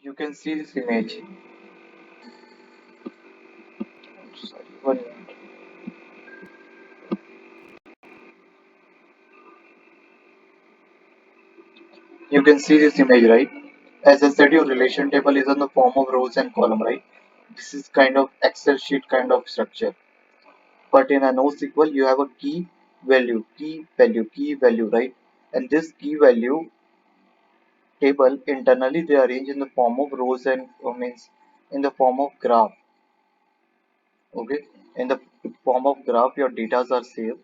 You can see this image. Sorry, 1 minute. You can see this image, right? As I said, your relation table is on the form of rows and column, right? This is kind of Excel sheet kind of structure. But in a NoSQL, you have a key value, right? And this key value table internally they arrange in the form of rows and means in the form of graph. Okay, in the form of graph, your data are saved.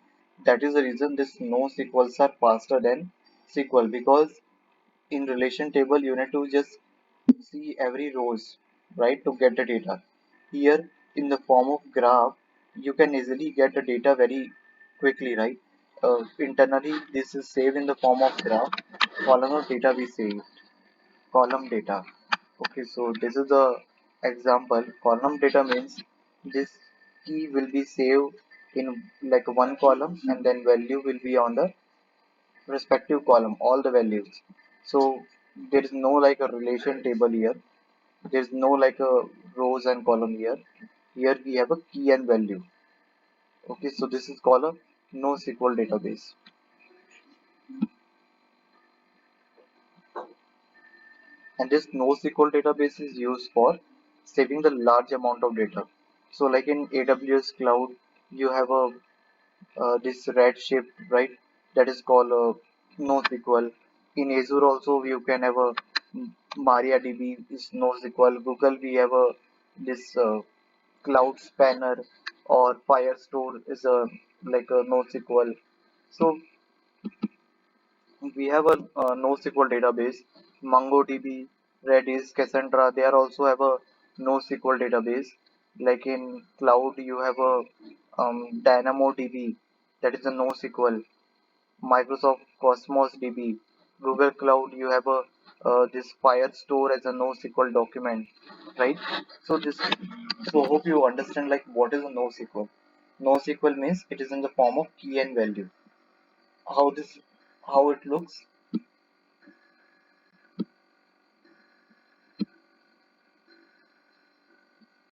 That is the reason this NoSQLs are faster than SQL because in relation table you need to just see every rows, right, to get the data. Here in the form of graph you can easily get the data very quickly, right? Internally this is saved in the form of graph. Column of data we save, column data. Okay, so this is the example. Column data means this key will be saved in like one column and then value will be on the respective column, all the values. So there is no like a relation table here. There is no like a rows and column here. Here we have a key and value. Okay, so this is called a NoSQL database. And this NoSQL database is used for saving the large amount of data. So like in AWS cloud, you have a this Redshift, right? That is called NoSQL. In Azure also you can have a MariaDB is NoSQL. Google we have a this Cloud Spanner or Firestore is a like a NoSQL. So we have a NoSQL database. MongoDB, Redis, Cassandra, they are also have a NoSQL database. Like in cloud, you have a DynamoDB, that is a NoSQL. Microsoft Cosmos DB, Google Cloud, you have a this Firestore as a NoSQL document, right? So this, so hope you understand like what is a NoSQL. NoSQL means it is in the form of key and value. How this, how it looks